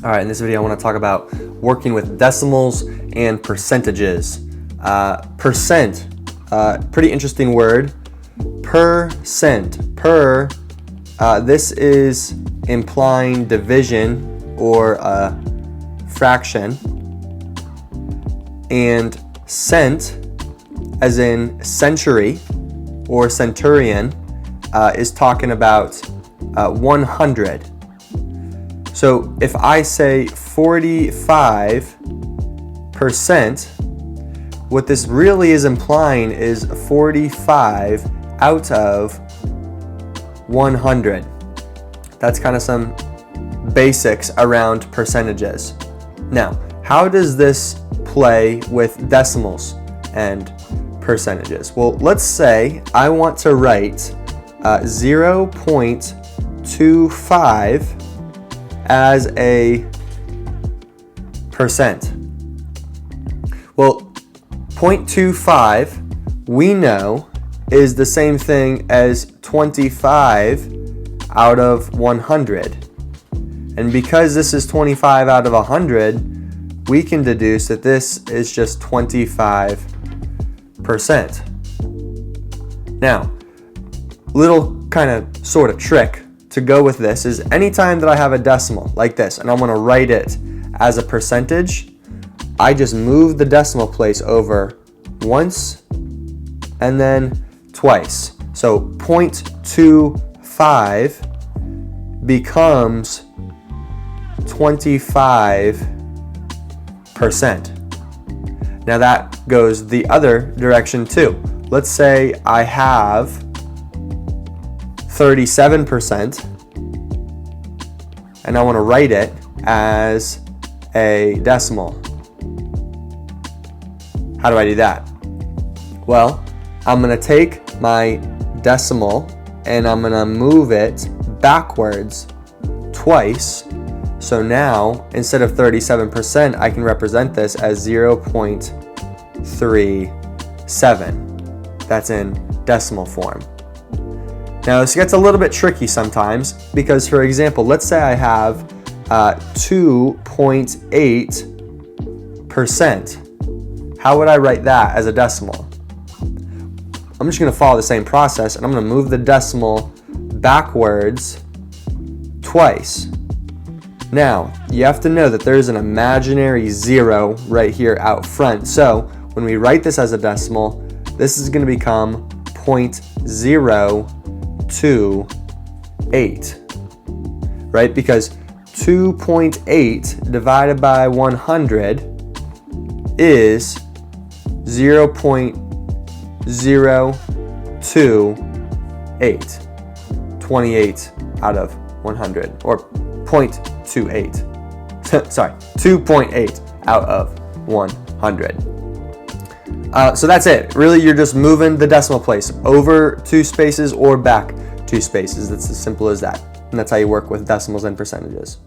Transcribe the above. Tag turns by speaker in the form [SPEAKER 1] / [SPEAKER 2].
[SPEAKER 1] All right, in this video I want to talk about working with decimals and percentages. Percent, pretty interesting word. Percent, this is implying division or fraction. And cent, as in century or centurion, is talking about 100. So if I say 45%, what this really is implying is 45 out of 100. That's kind of some basics around percentages. Now, how does this play with decimals and percentages? Well, let's say I want to write 0.25 as a percent. Well, 0.25 we know is the same thing as 25 out of 100. And because this is 25 out of 100, we can deduce that this is just 25%. Now, little kind of sort of trick to go with this is anytime that I have a decimal like this and I'm going to write it as a percentage, I just move the decimal place over once and then twice. So 0.25 becomes 25%. Now that goes the other direction too. Let's say I have 37% and I want to write it as a decimal. How do I do that? Well, I'm going to take my decimal and I'm going to move it backwards twice. So now, instead of 37%, I can represent this as 0.37. That's in decimal form. Now, this gets a little bit tricky sometimes because, for example, let's say I have 2.8%. How would I write that as a decimal? I'm just going to follow the same process and I'm going to move the decimal backwards twice. Now, you have to know that there's an imaginary zero right here out front. So when we write this as a decimal, this is going to become 0.028, right? Because 2.8 divided by 100 is 0.028, 28 out of 100, or 0.28. Sorry, 2.8 out of 100. So that's it. Really, you're just moving the decimal place over 2 spaces or back 2 spaces. That's as simple as that. And that's how you work with decimals and percentages.